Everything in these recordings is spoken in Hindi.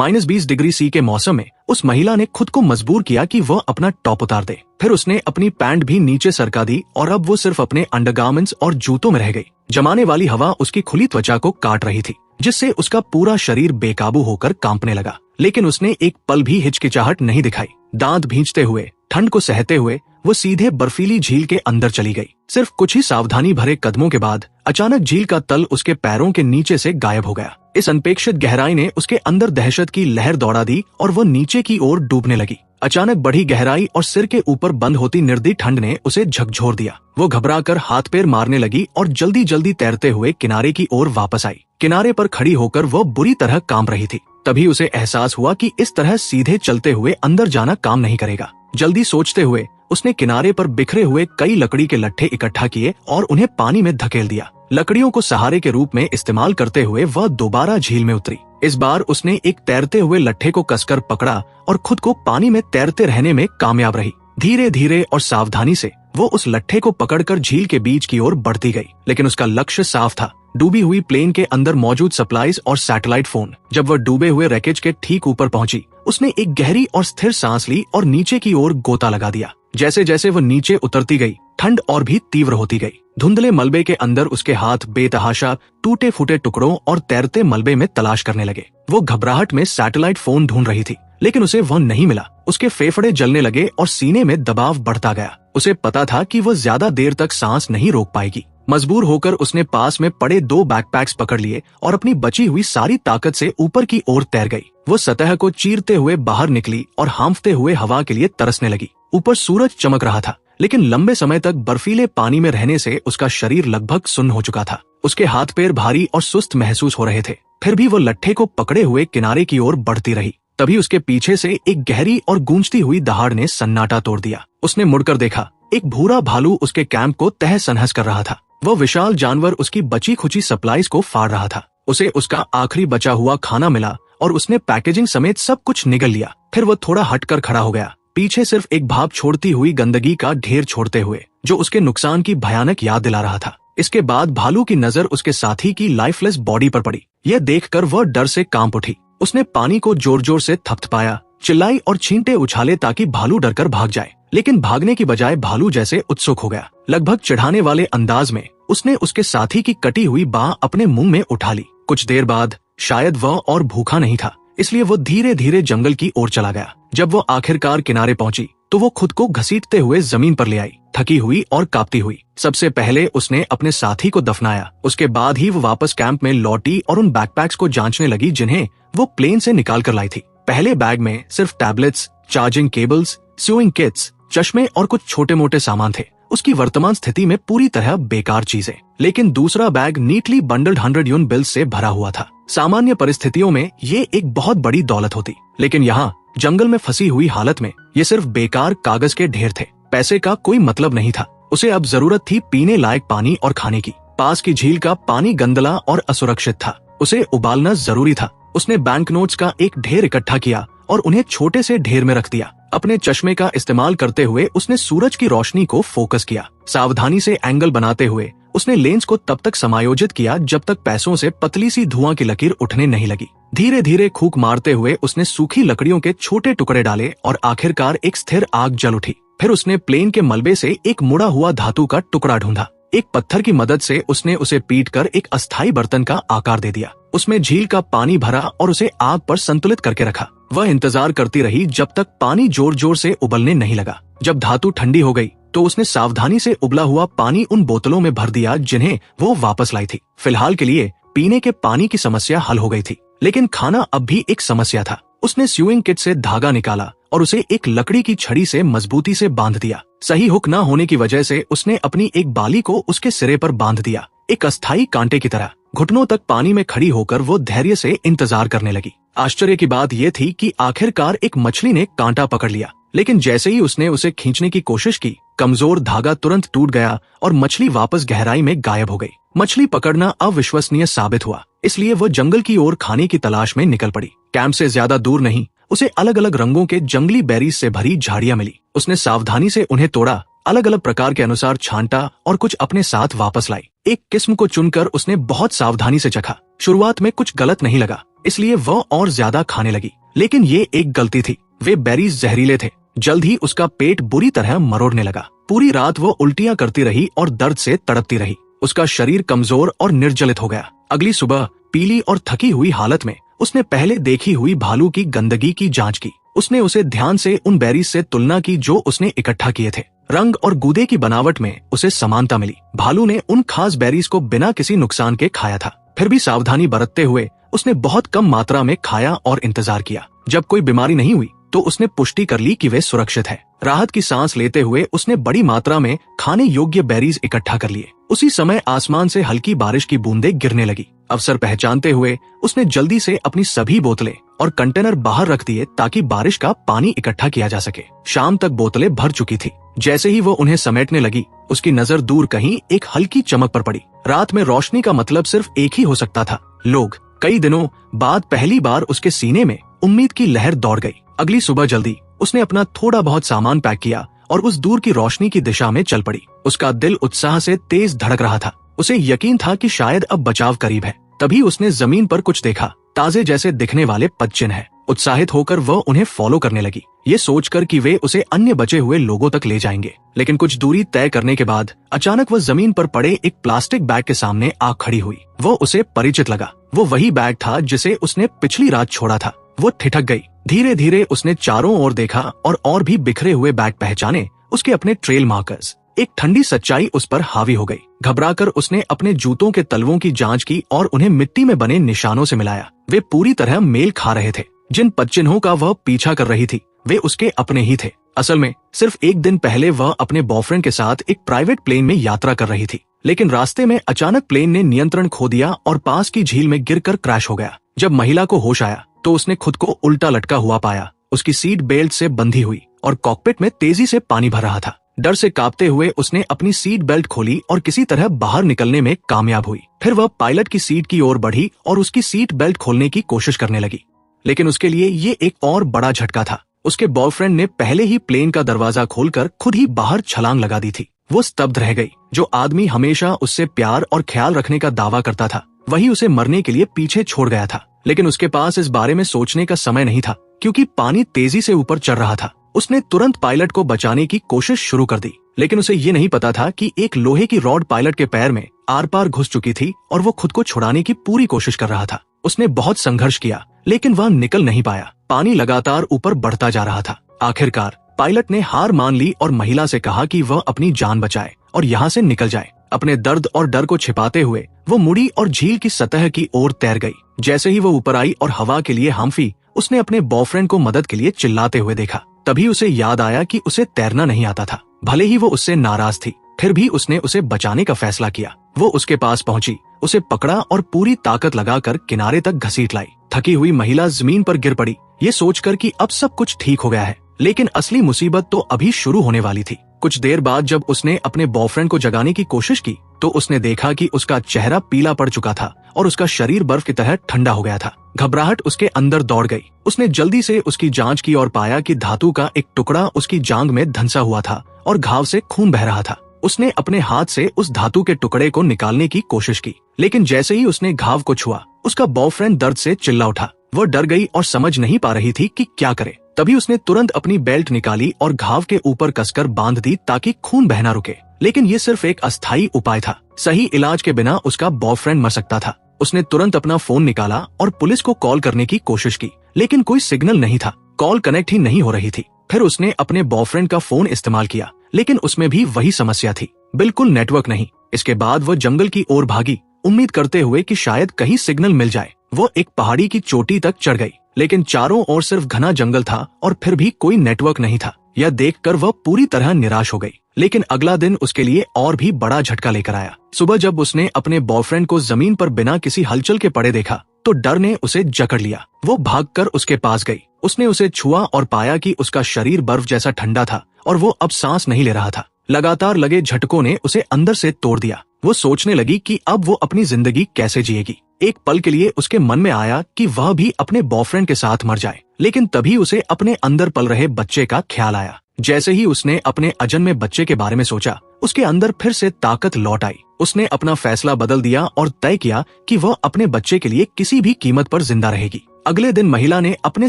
-20 डिग्री C के मौसम में उस महिला ने खुद को मजबूर किया कि वह अपना टॉप उतार दे। फिर उसने अपनी पैंट भी नीचे सरका दी और अब वो सिर्फ अपने अंडरगारमेंट्स और जूतों में रह गई। जमाने वाली हवा उसकी खुली त्वचा को काट रही थी, जिससे उसका पूरा शरीर बेकाबू होकर कांपने लगा। लेकिन उसने एक पल भी हिचकिचाहट नहीं दिखाई। दांत भींचते हुए, ठंड को सहते हुए वो सीधे बर्फीली झील के अंदर चली गई। सिर्फ कुछ ही सावधानी भरे कदमों के बाद अचानक झील का तल उसके पैरों के नीचे से गायब हो गया। इस अनपेक्षित गहराई ने उसके अंदर दहशत की लहर दौड़ा दी और वो नीचे की ओर डूबने लगी। अचानक बढ़ी गहराई और सिर के ऊपर बंद होती निर्दयी ठंड ने उसे झकझोर दिया। वो घबराकर हाथ पैर मारने लगी और जल्दी जल्दी तैरते हुए किनारे की ओर वापस आई। किनारे पर खड़ी होकर वो बुरी तरह कांप रही थी। तभी उसे एहसास हुआ कि इस तरह सीधे चलते हुए अंदर जाना काम नहीं करेगा। जल्दी सोचते हुए उसने किनारे पर बिखरे हुए कई लकड़ी के लट्ठे इकट्ठा किए और उन्हें पानी में धकेल दिया। लकड़ियों को सहारे के रूप में इस्तेमाल करते हुए वह दोबारा झील में उतरी। इस बार उसने एक तैरते हुए लट्ठे को कसकर पकड़ा और खुद को पानी में तैरते रहने में कामयाब रही। धीरे धीरे और सावधानी से वो उस लट्ठे को पकड़कर झील के बीच की ओर बढ़ती गई। लेकिन उसका लक्ष्य साफ था, डूबी हुई प्लेन के अंदर मौजूद सप्लाईज और सैटेलाइट फोन। जब वह डूबे हुए रैकेज के ठीक ऊपर पहुंची, उसने एक गहरी और स्थिर सांस ली और नीचे की ओर गोता लगा दिया। जैसे जैसे वह नीचे उतरती गई, ठंड और भी तीव्र होती गई। धुंधले मलबे के अंदर उसके हाथ बेतहाशा टूटे फूटे टुकड़ों और तैरते मलबे में तलाश करने लगे। वो घबराहट में सैटेलाइट फोन ढूंढ रही थी, लेकिन उसे वह नहीं मिला। उसके फेफड़े जलने लगे और सीने में दबाव बढ़ता गया। उसे पता था कि वह ज्यादा देर तक सांस नहीं रोक पाएगी। मजबूर होकर उसने पास में पड़े 2 बैकपैक्स पकड़ लिए और अपनी बची हुई सारी ताकत से ऊपर की ओर तैर गई। वो सतह को चीरते हुए बाहर निकली और हांफते हुए हवा के लिए तरसने लगी। ऊपर सूरज चमक रहा था, लेकिन लंबे समय तक बर्फीले पानी में रहने से उसका शरीर लगभग सुन्न हो चुका था। उसके हाथ पैर भारी और सुस्त महसूस हो रहे थे। फिर भी वो लट्ठे को पकड़े हुए किनारे की ओर बढ़ती रही। तभी उसके पीछे से एक गहरी और गूंजती हुई दहाड़ ने सन्नाटा तोड़ दिया। उसने मुड़कर देखा, एक भूरा भालू उसके कैंप को तहस नहस कर रहा था। वह विशाल जानवर उसकी बची खुची सप्लाईज को फाड़ रहा था। उसे उसका आखिरी बचा हुआ खाना मिला और उसने पैकेजिंग समेत सब कुछ निगल लिया। फिर वह थोड़ा हटकर खड़ा हो गया, पीछे सिर्फ एक भाप छोड़ती हुई गंदगी का ढेर छोड़ते हुए, जो उसके नुकसान की भयानक याद दिला रहा था। इसके बाद भालू की नजर उसके साथी की लाइफलेस बॉडी पर पड़ी। यह देखकर वह डर से कांप उठी। उसने पानी को जोर जोर से थपथपाया, चिल्लाई और छींटे उछाले ताकि भालू डरकर भाग जाए। लेकिन भागने की बजाय भालू जैसे उत्सुक हो गया। लगभग चिढ़ाने वाले अंदाज में उसने उसके साथी की कटी हुई बाह अपने मुंह में उठा ली। कुछ देर बाद शायद वह और भूखा नहीं था, इसलिए वो धीरे धीरे जंगल की ओर चला गया। जब वो आखिरकार किनारे पहुंची तो वो खुद को घसीटते हुए जमीन पर ले आई, थकी हुई और कांपती हुई। सबसे पहले उसने अपने साथी को दफनाया। उसके बाद ही वो वापस कैंप में लौटी और उन बैकपैक्स को जांचने लगी जिन्हें वो प्लेन से निकाल कर लाई थी। पहले बैग में सिर्फ tablets, charging cables, sewing kits, चश्मे और कुछ छोटे मोटे सामान थे। उसकी वर्तमान स्थिति में पूरी तरह बेकार चीजें। लेकिन दूसरा बैग नीटली बंडल्ड 100 यून बिल्स से भरा हुआ था। सामान्य परिस्थितियों में ये एक बहुत बड़ी दौलत होती, लेकिन यहाँ जंगल में फंसी हुई हालत में ये सिर्फ बेकार कागज के ढेर थे। पैसे का कोई मतलब नहीं था। उसे अब जरूरत थी पीने लायक पानी और खाने की। पास की झील का पानी गंदला और असुरक्षित था, उसे उबालना जरूरी था। उसने बैंक नोट्स का एक ढेर इकट्ठा किया और उन्हें छोटे से ढेर में रख दिया। अपने चश्मे का इस्तेमाल करते हुए उसने सूरज की रोशनी को फोकस किया। सावधानी से एंगल बनाते हुए उसने लेंस को तब तक समायोजित किया जब तक पैसों से पतली सी धुआं की लकीर उठने नहीं लगी। धीरे धीरे फूंक मारते हुए उसने सूखी लकड़ियों के छोटे टुकड़े डाले और आखिरकार एक स्थिर आग जल उठी। फिर उसने प्लेन के मलबे से एक मुड़ा हुआ धातु का टुकड़ा ढूंढा। एक पत्थर की मदद से उसने उसे पीटकर एक अस्थायी बर्तन का आकार दे दिया। उसमें झील का पानी भरा और उसे आग पर संतुलित करके रखा। वह इंतजार करती रही जब तक पानी जोर जोर से उबलने नहीं लगा। जब धातु ठंडी हो गई तो उसने सावधानी से उबला हुआ पानी उन बोतलों में भर दिया जिन्हें वो वापस लाई थी। फिलहाल के लिए पीने के पानी की समस्या हल हो गई थी, लेकिन खाना अब भी एक समस्या था। उसने स्यूइंग किट से धागा निकाला और उसे एक लकड़ी की छड़ी से मजबूती से बांध दिया। सही हुक न होने की वजह से उसने अपनी एक बाली को उसके सिरे पर बांध दिया, एक अस्थायी कांटे की तरह। घुटनों तक पानी में खड़ी होकर वो धैर्य से इंतजार करने लगी। आश्चर्य की बात यह थी कि आखिरकार एक मछली ने कांटा पकड़ लिया, लेकिन जैसे ही उसने उसे खींचने की कोशिश की, कमजोर धागा तुरंत टूट गया और मछली वापस गहराई में गायब हो गई। मछली पकड़ना अविश्वसनीय साबित हुआ, इसलिए वो जंगल की ओर खाने की तलाश में निकल पड़ी। कैंप से ज्यादा दूर नहीं, उसे अलग अलग रंगों के जंगली बेरीज से भरी झाड़ियां मिली। उसने सावधानी से उन्हें तोड़ा, अलग अलग प्रकार के अनुसार छांटा और कुछ अपने साथ वापस लाई। एक किस्म को चुनकर उसने बहुत सावधानी से चखा। शुरुआत में कुछ गलत नहीं लगा, इसलिए वह और ज्यादा खाने लगी। लेकिन ये एक गलती थी, वे बेरीज जहरीले थे। जल्द ही उसका पेट बुरी तरह मरोड़ने लगा। पूरी रात वो उल्टियां करती रही और दर्द से तड़पती रही। उसका शरीर कमजोर और निर्जलित हो गया। अगली सुबह पीली और थकी हुई हालत में उसने पहले देखी हुई भालू की गंदगी की जांच की। उसने उसे ध्यान से उन बेरीज से तुलना की जो उसने इकट्ठा किए थे। रंग और गूदे की बनावट में उसे समानता मिली। भालू ने उन खास बेरीज को बिना किसी नुकसान के खाया था। फिर भी सावधानी बरतते हुए उसने बहुत कम मात्रा में खाया और इंतजार किया। जब कोई बीमारी नहीं हुई तो उसने पुष्टि कर ली कि वे सुरक्षित है। राहत की सांस लेते हुए उसने बड़ी मात्रा में खाने योग्य बेरीज इकट्ठा कर लिए। उसी समय आसमान से हल्की बारिश की बूंदें गिरने लगी। अवसर पहचानते हुए उसने जल्दी से अपनी सभी बोतलें और कंटेनर बाहर रख दिए ताकि बारिश का पानी इकट्ठा किया जा सके। शाम तक बोतलें भर चुकी थी। जैसे ही वो उन्हें समेटने लगी, उसकी नजर दूर कहीं एक हल्की चमक पर पड़ी। रात में रोशनी का मतलब सिर्फ एक ही हो सकता था, लोग। कई दिनों बाद पहली बार उसके सीने में उम्मीद की लहर दौड़ गई। अगली सुबह जल्दी उसने अपना थोड़ा बहुत सामान पैक किया और उस दूर की रोशनी की दिशा में चल पड़ी। उसका दिल उत्साह से तेज धड़क रहा था। उसे यकीन था कि शायद अब बचाव करीब है। तभी उसने जमीन पर कुछ देखा, ताजे जैसे दिखने वाले पदचिन्ह है। उत्साहित होकर वह उन्हें फॉलो करने लगी, ये सोचकर कि वे उसे अन्य बचे हुए लोगों तक ले जाएंगे। लेकिन कुछ दूरी तय करने के बाद अचानक वह जमीन पर पड़े एक प्लास्टिक बैग के सामने आ खड़ी हुई। वो उसे परिचित लगा। वो वही बैग था जिसे उसने पिछली रात छोड़ा था। वो ठिठक गई। धीरे धीरे उसने चारों ओर देखा और भी बिखरे हुए बैग पहचाने, उसके अपने ट्रेल मार्कर्स। एक ठंडी सच्चाई उस पर हावी हो गई। घबराकर उसने अपने जूतों के तलवों की जांच की और उन्हें मिट्टी में बने निशानों से मिलाया। वे पूरी तरह मेल खा रहे थे। जिन पदचिन्हों का वह पीछा कर रही थी वे उसके अपने ही थे। असल में सिर्फ एक दिन पहले वह अपने बॉयफ्रेंड के साथ एक प्राइवेट प्लेन में यात्रा कर रही थी। लेकिन रास्ते में अचानक प्लेन ने नियंत्रण खो दिया और पास की झील में गिरकर क्रैश हो गया। जब महिला को होश आया तो उसने खुद को उल्टा लटका हुआ पाया। उसकी सीट बेल्ट से बंधी हुई और कॉकपिट में तेजी से पानी भर रहा था। डर से कांपते हुए उसने अपनी सीट बेल्ट खोली और किसी तरह बाहर निकलने में कामयाब हुई। फिर वह पायलट की सीट की ओर बढ़ी और उसकी सीट बेल्ट खोलने की कोशिश करने लगी। लेकिन उसके लिए ये एक और बड़ा झटका था। उसके बॉयफ्रेंड ने पहले ही प्लेन का दरवाजा खोलकर खुद ही बाहर छलांग लगा दी थी। वो स्तब्ध रह गई। जो आदमी हमेशा उससे प्यार और ख्याल रखने का दावा करता था, वही उसे मरने के लिए पीछे छोड़ गया था। लेकिन उसके पास इस बारे में सोचने का समय नहीं था, क्योंकि पानी तेजी से ऊपर चढ़ रहा था। उसने तुरंत पायलट को बचाने की कोशिश शुरू कर दी। लेकिन उसे ये नहीं पता था कि एक लोहे की रॉड पायलट के पैर में आर पार घुस चुकी थी और वो खुद को छुड़ाने की पूरी कोशिश कर रहा था। उसने बहुत संघर्ष किया, लेकिन वह निकल नहीं पाया। पानी लगातार ऊपर बढ़ता जा रहा था। आखिरकार पायलट ने हार मान ली और महिला से कहा कि वह अपनी जान बचाए और यहाँ से निकल जाए। अपने दर्द और डर को छिपाते हुए वो मुड़ी और झील की सतह की ओर तैर गई। जैसे ही वो ऊपर आई और हवा के लिए हांफी, उसने अपने बॉयफ्रेंड को मदद के लिए चिल्लाते हुए देखा। तभी उसे याद आया कि उसे तैरना नहीं आता था। भले ही वो उससे नाराज थी, फिर भी उसने उसे बचाने का फैसला किया। वो उसके पास पहुंची, उसे पकड़ा और पूरी ताकत लगाकर किनारे तक घसीट लाई। थकी हुई महिला जमीन पर गिर पड़ी, ये सोचकर कि अब सब कुछ ठीक हो गया है। लेकिन असली मुसीबत तो अभी शुरू होने वाली थी। कुछ देर बाद जब उसने अपने बॉयफ्रेंड को जगाने की कोशिश की तो उसने देखा कि उसका चेहरा पीला पड़ चुका था और उसका शरीर बर्फ की तरह ठंडा हो गया था। घबराहट उसके अंदर दौड़ गई। उसने जल्दी से उसकी जांच की और पाया कि धातु का एक टुकड़ा उसकी जांघ में धंसा हुआ था और घाव से खून बह रहा था। उसने अपने हाथ से उस धातु के टुकड़े को निकालने की कोशिश की, लेकिन जैसे ही उसने घाव को छुआ, उसका बॉयफ्रेंड दर्द से चिल्ला उठा। वह डर गई और समझ नहीं पा रही थी कि क्या करे। तभी उसने तुरंत अपनी बेल्ट निकाली और घाव के ऊपर कसकर बांध दी ताकि खून बहना रुके। लेकिन ये सिर्फ एक अस्थायी उपाय था। सही इलाज के बिना उसका बॉयफ्रेंड मर सकता था। उसने तुरंत अपना फोन निकाला और पुलिस को कॉल करने की कोशिश की, लेकिन कोई सिग्नल नहीं था। कॉल कनेक्ट ही नहीं हो रही थी। फिर उसने अपने बॉयफ्रेंड का फोन इस्तेमाल किया, लेकिन उसमें भी वही समस्या थी, बिल्कुल नेटवर्क नहीं। इसके बाद वो जंगल की ओर भागी, उम्मीद करते हुए कि शायद कहीं सिग्नल मिल जाए। वो एक पहाड़ी की चोटी तक चढ़ गई, लेकिन चारों ओर सिर्फ घना जंगल था और फिर भी कोई नेटवर्क नहीं था। यह देखकर वह पूरी तरह निराश हो गई। लेकिन अगला दिन उसके लिए और भी बड़ा झटका लेकर आया। सुबह जब उसने अपने बॉयफ्रेंड को जमीन पर बिना किसी हलचल के पड़े देखा तो डर ने उसे जकड़ लिया। वो भागकर उसके पास गई। उसने उसे छुआ और पाया कि उसका शरीर बर्फ जैसा ठंडा था और वो अब सांस नहीं ले रहा था। लगातार लगे झटकों ने उसे अंदर से तोड़ दिया। वो सोचने लगी कि अब वो अपनी जिंदगी कैसे जिएगी। एक पल के लिए उसके मन में आया कि वह भी अपने बॉयफ्रेंड के साथ मर जाए, लेकिन तभी उसे अपने अंदर पल रहे बच्चे का ख्याल आया, जैसे ही उसने अपने अजन्मे बच्चे के बारे में सोचा, उसके अंदर फिर से ताकत लौट आई। उसने अपना फैसला बदल दिया और तय किया कि वह अपने बच्चे के लिए किसी भी कीमत पर जिंदा रहेगी। अगले दिन महिला ने अपने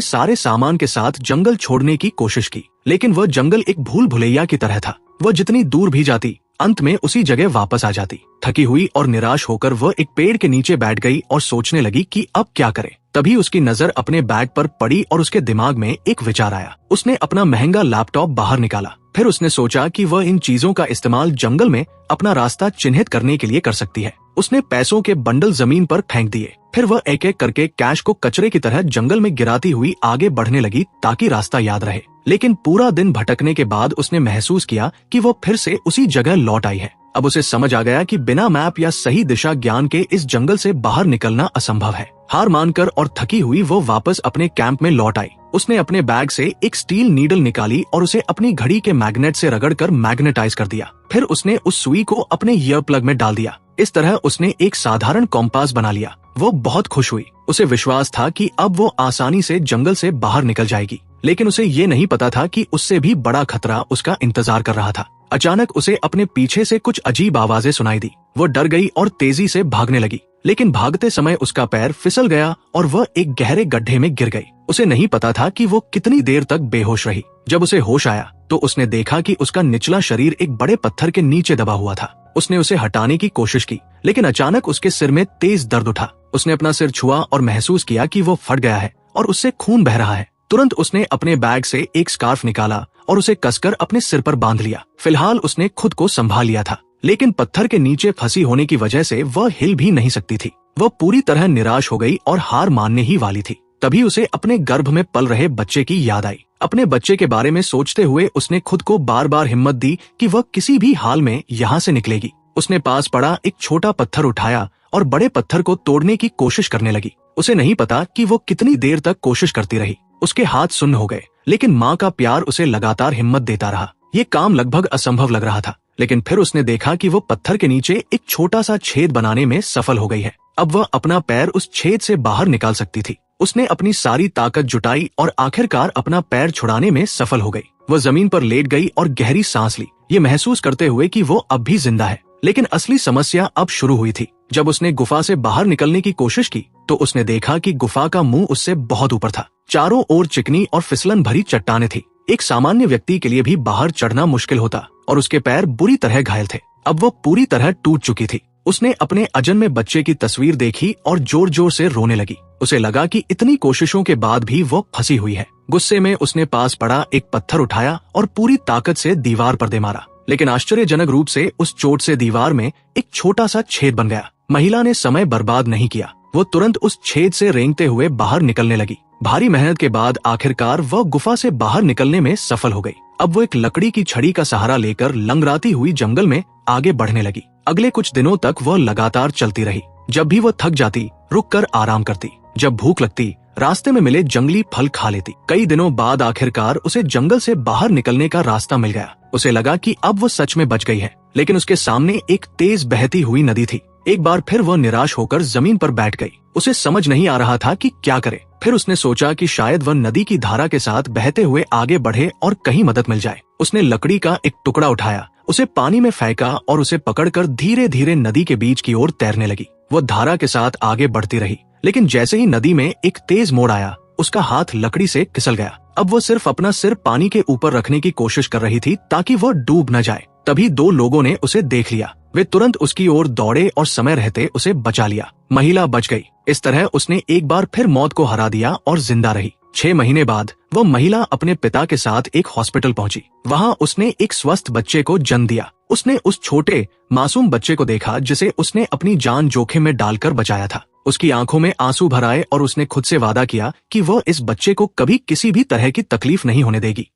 सारे सामान के साथ जंगल छोड़ने की कोशिश की, लेकिन वह जंगल एक भूल भुलैया की तरह था। वह जितनी दूर भी जाती, अंत में उसी जगह वापस आ जाती। थकी हुई और निराश होकर वह एक पेड़ के नीचे बैठ गई और सोचने लगी कि अब क्या करे। तभी उसकी नजर अपने बैग पर पड़ी और उसके दिमाग में एक विचार आया। उसने अपना महंगा लैपटॉप बाहर निकाला। फिर उसने सोचा कि वह इन चीजों का इस्तेमाल जंगल में अपना रास्ता चिन्हित करने के लिए कर सकती है। उसने पैसों के बंडल जमीन पर फेंक दिए। फिर वह एक एक करके कैश को कचरे की तरह जंगल में गिराती हुई आगे बढ़ने लगी ताकि रास्ता याद रहे। लेकिन पूरा दिन भटकने के बाद उसने महसूस किया कि वो फिर से उसी जगह लौट आई है। अब उसे समझ आ गया कि बिना मैप या सही दिशा ज्ञान के इस जंगल से बाहर निकलना असंभव है। हार मानकर और थकी हुई वो वापस अपने कैंप में लौट आई। उसने अपने बैग से एक स्टील नीडल निकाली और उसे अपनी घड़ी के मैग्नेट से रगड़कर मैग्नेटाइज कर दिया। फिर उसने उस सुई को अपने ईयर प्लग में डाल दिया। इस तरह उसने एक साधारण कॉम्पास बना लिया। वो बहुत खुश हुई। उसे विश्वास था कि अब वो आसानी से जंगल से बाहर निकल जाएगी, लेकिन उसे ये नहीं पता था कि उससे भी बड़ा खतरा उसका इंतजार कर रहा था। अचानक उसे अपने पीछे से कुछ अजीब आवाजें सुनाई दी। वो डर गई और तेजी से भागने लगी, लेकिन भागते समय उसका पैर फिसल गया और वह एक गहरे गड्ढे में गिर गई। उसे नहीं पता था कि वो कितनी देर तक बेहोश रही। जब उसे होश आया तो उसने देखा कि उसका निचला शरीर एक बड़े पत्थर के नीचे दबा हुआ था। उसने उसे हटाने की कोशिश की, लेकिन अचानक उसके सिर में तेज दर्द उठा। उसने अपना सिर छुआ और महसूस किया कि वो फट गया है और उससे खून बह रहा है। तुरंत उसने अपने बैग से एक स्कार्फ निकाला और उसे कसकर अपने सिर पर बांध लिया। फिलहाल उसने खुद को संभाल लिया था, लेकिन पत्थर के नीचे फंसी होने की वजह से वह हिल भी नहीं सकती थी। वह पूरी तरह निराश हो गई और हार मानने ही वाली थी। तभी उसे अपने गर्भ में पल रहे बच्चे की याद आई। अपने बच्चे के बारे में सोचते हुए उसने खुद को बार बार हिम्मत दी कि वह किसी भी हाल में यहाँ से निकलेगी। उसने पास पड़ा एक छोटा पत्थर उठाया और बड़े पत्थर को तोड़ने की कोशिश करने लगी। उसे नहीं पता कि वो कितनी देर तक कोशिश करती रही। उसके हाथ सुन्न हो गए, लेकिन माँ का प्यार उसे लगातार हिम्मत देता रहा। ये काम लगभग असंभव लग रहा था, लेकिन फिर उसने देखा कि वो पत्थर के नीचे एक छोटा सा छेद बनाने में सफल हो गई है। अब वह अपना पैर उस छेद से बाहर निकाल सकती थी। उसने अपनी सारी ताकत जुटाई और आखिरकार अपना पैर छुड़ाने में सफल हो गई। वह जमीन पर लेट गई और गहरी सांस ली, ये महसूस करते हुए कि वो अब भी जिंदा है। लेकिन असली समस्या अब शुरू हुई थी। जब उसने गुफा से बाहर निकलने की कोशिश की तो उसने देखा कि गुफा का मुंह उससे बहुत ऊपर था। चारों ओर चिकनी और फिसलन भरी चट्टानें थी। एक सामान्य व्यक्ति के लिए भी बाहर चढ़ना मुश्किल होता और उसके पैर बुरी तरह घायल थे। अब वो पूरी तरह टूट चुकी थी। उसने अपने अजन्मे बच्चे की तस्वीर देखी और जोर जोर से रोने लगी। उसे लगा कि इतनी कोशिशों के बाद भी वो फंसी हुई है। गुस्से में उसने पास पड़ा एक पत्थर उठाया और पूरी ताकत से दीवार पर दे मारा, लेकिन आश्चर्यजनक रूप से उस चोट से दीवार में एक छोटा सा छेद बन गया। महिला ने समय बर्बाद नहीं किया। वो तुरंत उस छेद से रेंगते हुए बाहर निकलने लगी। भारी मेहनत के बाद आखिरकार वह गुफा से बाहर निकलने में सफल हो गई। अब वो एक लकड़ी की छड़ी का सहारा लेकर लंगड़ाती हुई जंगल में आगे बढ़ने लगी। अगले कुछ दिनों तक वह लगातार चलती रही। जब भी वह थक जाती, रुककर आराम करती। जब भूख लगती, रास्ते में मिले जंगली फल खा लेती। कई दिनों बाद आखिरकार उसे जंगल से बाहर निकलने का रास्ता मिल गया। उसे लगा कि अब वो सच में बच गई है, लेकिन उसके सामने एक तेज बहती हुई नदी थी। एक बार फिर वह निराश होकर जमीन पर बैठ गई। उसे समझ नहीं आ रहा था कि क्या करे। फिर उसने सोचा कि शायद वह नदी की धारा के साथ बहते हुए आगे बढ़े और कहीं मदद मिल जाए। उसने लकड़ी का एक टुकड़ा उठाया, उसे पानी में फेंका और उसे पकड़कर धीरे धीरे नदी के बीच की ओर तैरने लगी। वो धारा के साथ आगे बढ़ती रही, लेकिन जैसे ही नदी में एक तेज मोड़ आया, उसका हाथ लकड़ी से फिसल गया। अब वो सिर्फ अपना सिर पानी के ऊपर रखने की कोशिश कर रही थी ताकि वह डूब न जाए। तभी दो लोगों ने उसे देख लिया। वे तुरंत उसकी ओर दौड़े और समय रहते उसे बचा लिया। महिला बच गई। इस तरह उसने एक बार फिर मौत को हरा दिया और जिंदा रही। 6 महीने बाद वह महिला अपने पिता के साथ एक हॉस्पिटल पहुंची। वहां उसने एक स्वस्थ बच्चे को जन्म दिया। उसने उस छोटे मासूम बच्चे को देखा जिसे उसने अपनी जान जोखिम में डालकर बचाया था। उसकी आंखों में आंसू भर आए और उसने खुद से वादा किया कि वह इस बच्चे को कभी किसी भी तरह की तकलीफ नहीं होने देगी।